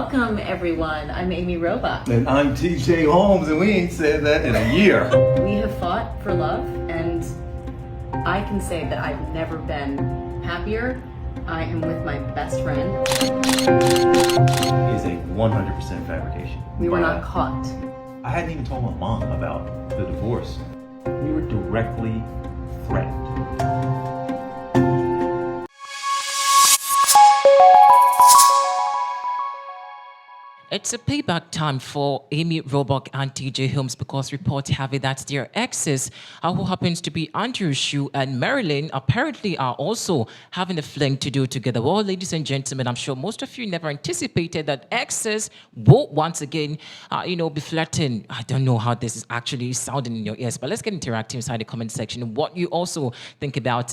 Welcome, everyone. I'm Amy Robach. And I'm T.J. Holmes, and we ain't said that in a year. We have fought for love, and I can say that I've never been happier. I am with my best friend. It is a 100% fabrication. We were not caught. I hadn't even told my mom about the divorce. We were directly threatened. It's a payback time for Amy Robach and T.J. Holmes because reports have it that their exes, who happens to be Shue and Marilee, apparently are also having a fling to do together. Well, ladies and gentlemen, I'm sure most of you never anticipated that exes will once again, be flirting. I don't know how this is actually sounding in your ears, but let's get interactive inside the comment section. What you also think about,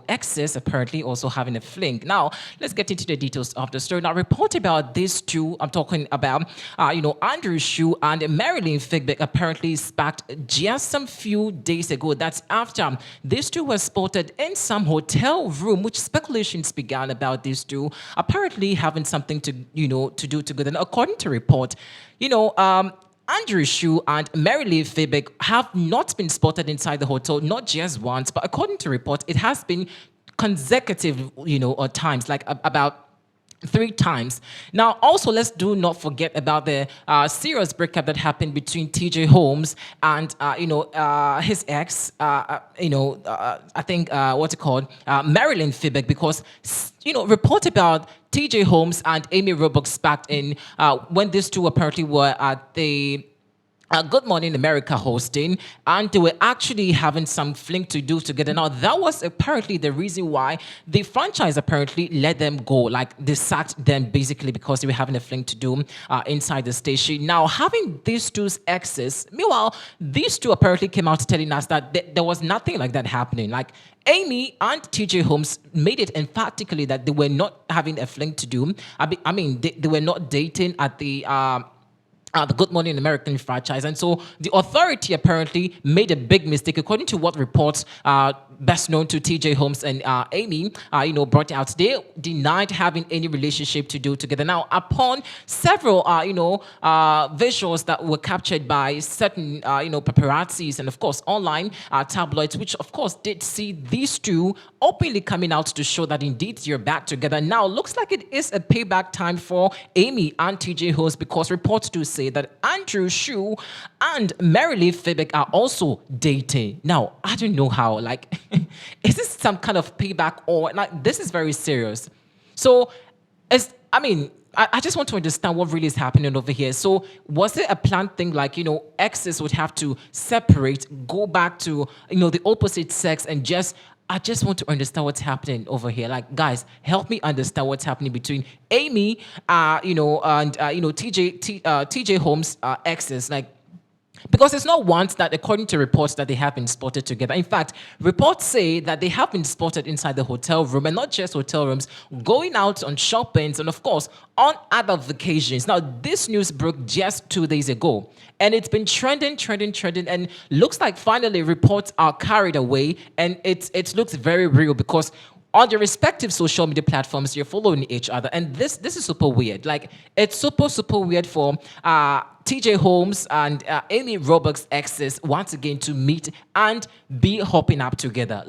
exes apparently also having a fling. Now, let's get into the details of the story. Now, report about these two, I'm talking about Shue and Marilee Fiebig apparently sparked just some few days ago. That's after these two were spotted in some hotel room, which speculations began about these two apparently having something to do together. And according to report, Shue and Marilee Fiebig have not been spotted inside the hotel, not just once, but according to report, it has been consecutive, times, like about 3 times. Now, also, let's do not forget about the serious breakup that happened between T.J. Holmes and, his ex, I think, Marilee Fiebig, because, report about T.J. Holmes and Amy Robach sparked in when these two apparently were at the Good Morning America hosting, and they were actually having some fling to do together. Now, that was apparently the reason why the franchise apparently let them go. Like, they sacked them basically because they were having a fling to do inside the station. Now, having these two exes, meanwhile, these two apparently came out telling us that there was nothing like that happening. Like, Amy and T.J. Holmes made it emphatically that they were not having a fling to do. They were not dating at the Good Morning American franchise. And so the authority apparently made a big mistake, according to what reports best known to T.J. Holmes and Amy, brought out. They denied having any relationship to do together. Now, upon several, visuals that were captured by certain, paparazzis and, of course, online tabloids, which, of course, did see these two openly coming out to show that, indeed, you're back together. Now, looks like it is a payback time for Amy and T.J. Holmes because reports do say that Shue and Marilee Fiebig are also dating. Now, I don't know how, is this some kind of payback or, this is very serious. So, I just want to understand what really is happening over here. So, was it a planned thing, exes would have to separate, go back to, the opposite sex and I just want to understand what's happening over here. Guys, help me understand what's happening between Amy, and T.J. Holmes' exes. Because it's not once that, according to reports, that they have been spotted together. In fact, reports say that they have been spotted inside the hotel room, and not just hotel rooms, going out on shoppings and, of course, on other vacations. Now, this news broke just 2 days ago, and it's been trending, and looks like finally reports are carried away, and it looks very real because on the respective social media platforms, you're following each other. And this is super weird. It's super weird for T.J. Holmes and Amy Robach's exes once again to meet and be hopping up together.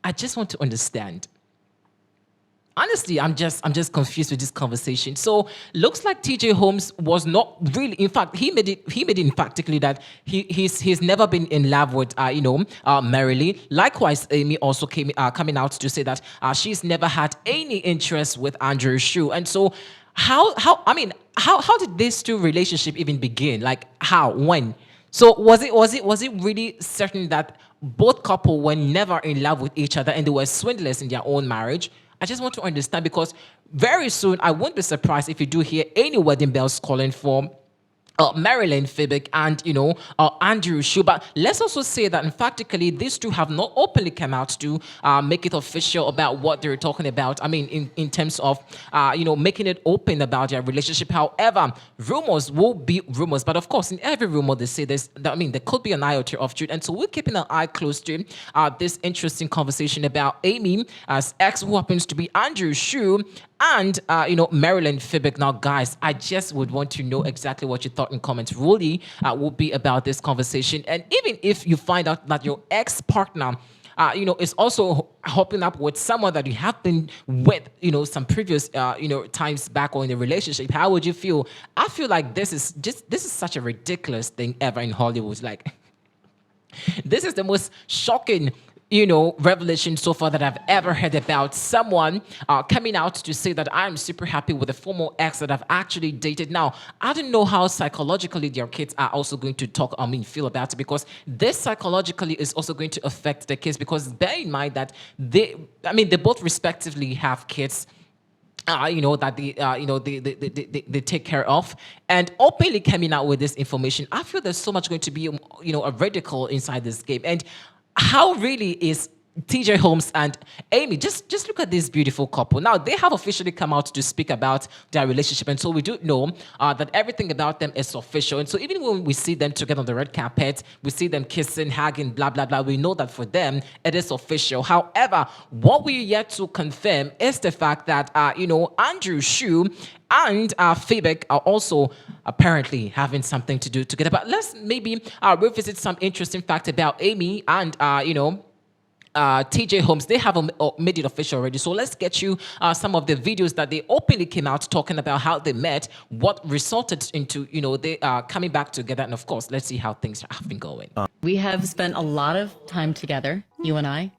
I just want to understand. Honestly, I'm just confused with this conversation. So, looks like T.J. Holmes was not really. In fact, he made it emphatically that he's never been in love with Marilee. Likewise, Amy also coming out to say that she's never had any interest with Shue. And so, how did this two relationship even begin? How, when? So was it really certain that both couple were never in love with each other and they were swindlers in their own marriage? I just want to understand because very soon I won't be surprised if you do hear any wedding bells calling for Marilee Fiebig and Shue. But let's also say that emphatically these two have not openly come out to make it official about what they're talking about. In terms of making it open about their relationship. However, rumors will be rumors. But of course, in every rumor they say there could be an iota of truth. And so we're keeping an eye close to this interesting conversation about Amy as ex, who happens to be Shue, and Marilee Fiebig. Now, guys, I just would want to know exactly what you thought in comments. Really, would be about this conversation. And even if you find out that your ex-partner is also hooking up with someone that you have been with, some previous, times back or in a relationship, how would you feel? I feel like this is such a ridiculous thing ever in Hollywood. Like, this is the most shocking revelation so far that I've ever heard about someone coming out to say that I'm super happy with a former ex that I've actually dated. Now, I don't know how psychologically their kids are also going to feel about it, because this psychologically is also going to affect the kids, because bear in mind that they both respectively have kids that they take care of, and openly coming out with this information. I feel there's so much going to be a ridicule inside this game. And how really is T.J. Holmes and Amy? Just look at this beautiful couple. Now, they have officially come out to speak about their relationship, and so we do know that everything about them is official. And so even when we see them together on the red carpet, we see them kissing, hugging, blah, blah, blah, we know that for them, it is official. However, what we yet to confirm is the fact that, Andrew, Shue and Fiebig are also apparently having something to do together. But let's maybe revisit some interesting fact about Amy and, T.J. Holmes. They have made it official already. So let's get you some of the videos that they openly came out talking about how they met, what resulted into, they coming back together. And of course, let's see how things have been going. We have spent a lot of time together, you and I,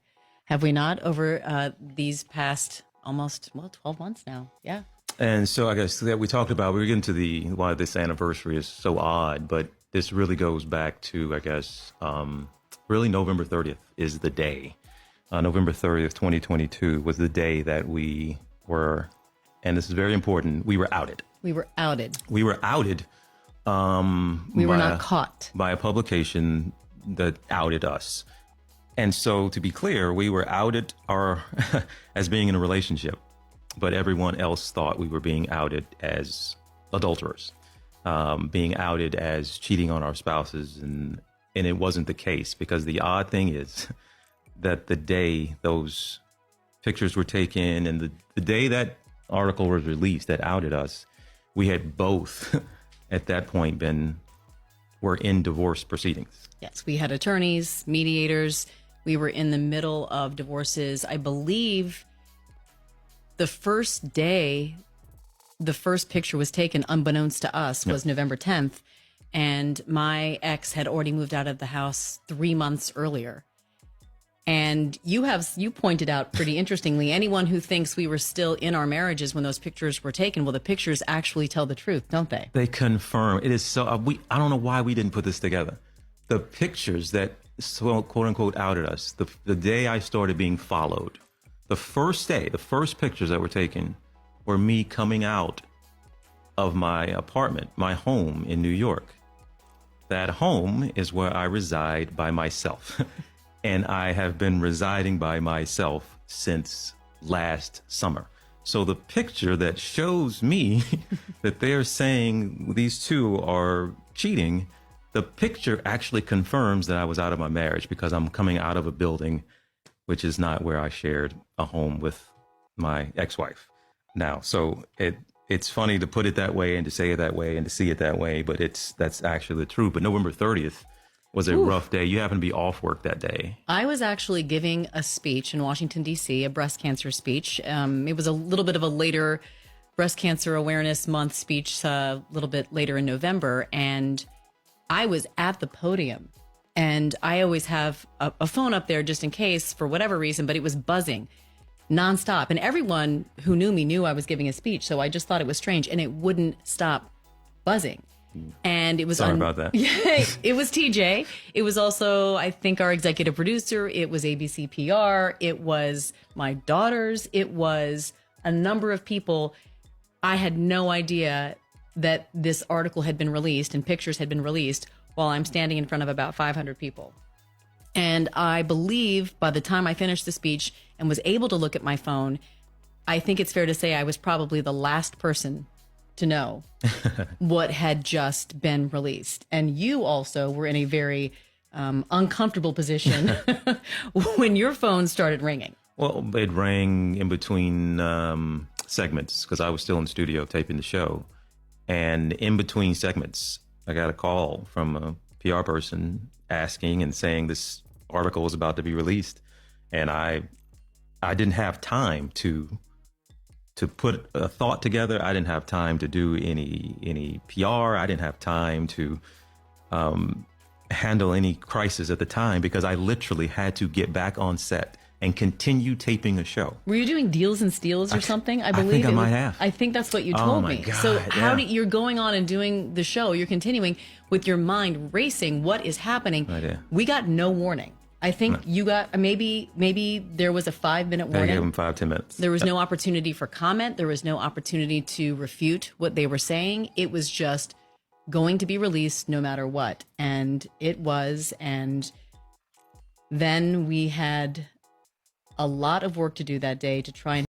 have we not, over these past almost, 12 months now. Yeah. And so I guess that we talked about, we were getting to why this anniversary is so odd, but this really goes back to, I guess, really November 30th is the day. November 30th, 2022 was the day that we were, and this is very important, we were outed. We were outed. We were outed. We were not caught. By a publication that outed us. And so to be clear, we were outed as being in a relationship, but everyone else thought we were being outed as adulterers, being outed as cheating on our spouses. And it wasn't the case, because the odd thing is that the day those pictures were taken and the day that article was released that outed us, we had both at that point were in divorce proceedings. Yes, we had attorneys, mediators. We were in the middle of divorces. I believe the first day the first picture was taken, unbeknownst to us, was November 10th. And my ex had already moved out of the house 3 months earlier. And you pointed out pretty interestingly, anyone who thinks we were still in our marriages when those pictures were taken, well, the pictures actually tell the truth, don't they? They confirm. It is so, I don't know why we didn't put this together. The pictures that quote unquote outed us, the day I started being followed, the first pictures that were taken were me coming out of my apartment, my home in New York. That home is where I reside by myself. And I have been residing by myself since last summer. So the picture that shows me that they're saying these two are cheating, the picture actually confirms that I was out of my marriage, because I'm coming out of a building which is not where I shared a home with my ex-wife now. So it's funny to put it that way and to say it that way and to see it that way, but that's actually the truth. But November 30th was a rough day. You happened to be off work that day. I was actually giving a speech in Washington, D.C., a breast cancer speech. It was a little bit of a later Breast Cancer Awareness Month speech, a little bit later in November. And I was at the podium. And I always have a phone up there just in case, for whatever reason, but it was buzzing nonstop. And everyone who knew me knew I was giving a speech. So I just thought it was strange. And it wouldn't stop buzzing. And it was sorry about that. Yeah, it was TJ. It was also, I think, our executive producer. It was ABC PR. It was my daughters. It was a number of people. I had no idea that this article had been released and pictures had been released while I'm standing in front of about 500 people. And I believe by the time I finished the speech and was able to look at my phone, I think it's fair to say I was probably the last person to know what had just been released. And you also were in a very uncomfortable position when your phone started ringing. Well, it rang in between segments because I was still in the studio taping the show. And in between segments, I got a call from a PR person asking and saying this article was about to be released. And I didn't have time to put a thought together. I didn't have time to do any PR. I didn't have time to handle any crisis at the time because I literally had to get back on set and continue taping a show. Were you doing deals and steals or something? I believe think I might have. I think that's what you told my me. God, so how yeah. you're going on and doing the show, you're continuing with your mind racing. What is happening? Right, yeah. We got no warning. I think you got maybe there was a 5-minute I warning. gave them 5-10 minutes. There was no opportunity for comment. There was no opportunity to refute what they were saying. It was just going to be released no matter what. And it was. And then we had a lot of work to do that day to try and